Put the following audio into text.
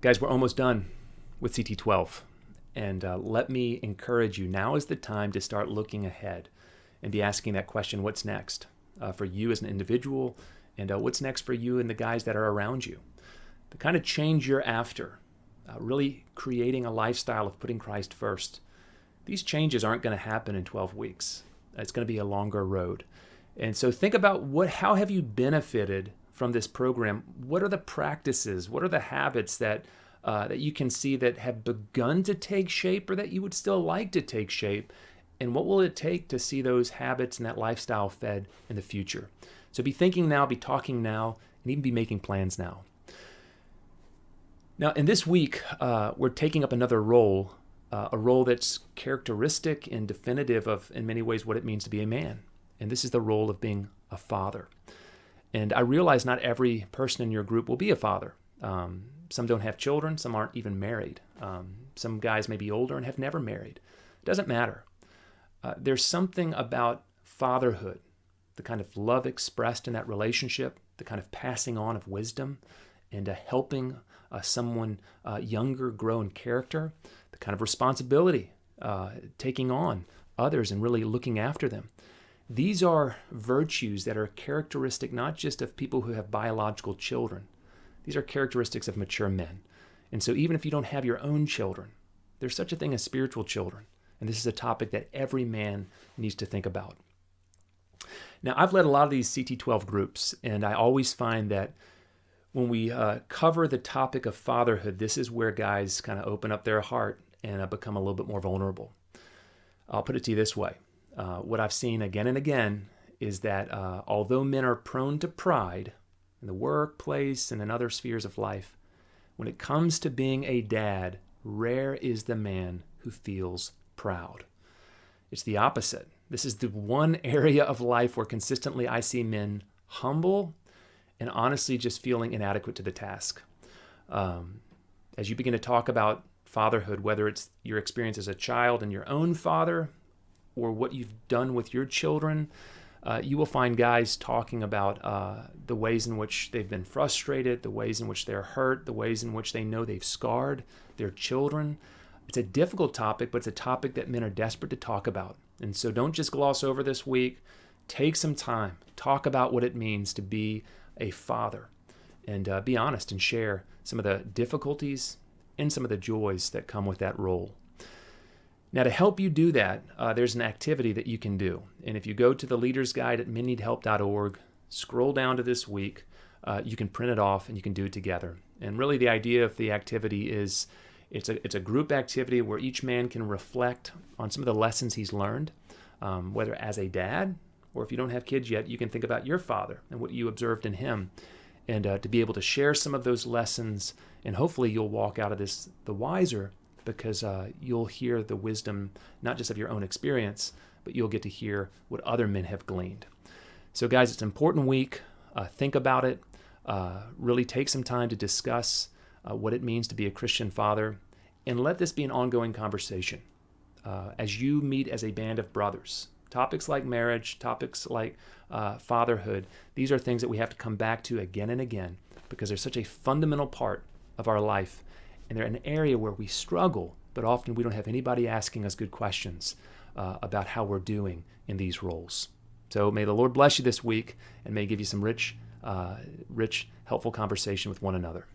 Guys, we're almost done with CT12. And let me encourage you, now is the time to start looking ahead and be asking that question, what's next for you as an individual, and what's next for you and the guys that are around you? The kind of change you're after, really creating a lifestyle of putting Christ first. These changes aren't going to happen in 12 weeks. It's going to be a longer road. And so think about how have you benefited from this program? What are the practices? What are the habits that you can see that have begun to take shape or that you would still like to take shape? And what will it take to see those habits and that lifestyle fed in the future? So be thinking now, be talking now, and even be making plans now. Now, in this week, we're taking up another role, a role that's characteristic and definitive of, in many ways, what it means to be a man. And this is the role of being a father. And I realize not every person in your group will be a father. Some don't have children. Some aren't even married. Some guys may be older and have never married. It doesn't matter. There's something about fatherhood, the kind of love expressed in that relationship, the kind of passing on of wisdom, and helping someone younger grow in character, the kind of responsibility, taking on others and really looking after them. These are virtues that are characteristic not just of people who have biological children. These are characteristics of mature men. And so even if you don't have your own children, there's such a thing as spiritual children. And this is a topic that every man needs to think about. Now, I've led a lot of these CT12 groups, and I always find that when we cover the topic of fatherhood, this is where guys kind of open up their heart and become a little bit more vulnerable. I'll put it to you this way. What I've seen again and again is that although men are prone to pride in the workplace and in other spheres of life, when it comes to being a dad, rare is the man who feels proud. It's the opposite. This is the one area of life where consistently I see men humble and honestly just feeling inadequate to the task. As you begin to talk about fatherhood, whether it's your experience as a child and your own father, or what you've done with your children, you will find guys talking about the ways in which they've been frustrated, the ways in which they're hurt, the ways in which they know they've scarred their children. It's a difficult topic, but it's a topic that men are desperate to talk about. And so don't just gloss over this week. Take some time. Talk about what it means to be a father, and be honest and share some of the difficulties and some of the joys that come with that role. Now, to help you do that, there's an activity that you can do. And if you go to the Leader's Guide at menneedhelp.org, scroll down to this week, you can print it off and you can do it together. And really the idea of the activity is it's a group activity where each man can reflect on some of the lessons he's learned, whether as a dad, or if you don't have kids yet, you can think about your father and what you observed in him, and to be able to share some of those lessons. And hopefully you'll walk out of this the wiser, because you'll hear the wisdom, not just of your own experience, but you'll get to hear what other men have gleaned. So guys, it's an important week. Think about it. Really take some time to discuss what it means to be a Christian father, and let this be an ongoing conversation. As you meet as a band of brothers, topics like marriage, topics like fatherhood, these are things that we have to come back to again and again, because they're such a fundamental part of our life. And they're an area where we struggle, but often we don't have anybody asking us good questions about how we're doing in these roles. So may the Lord bless you this week, and may give you some rich, helpful conversation with one another.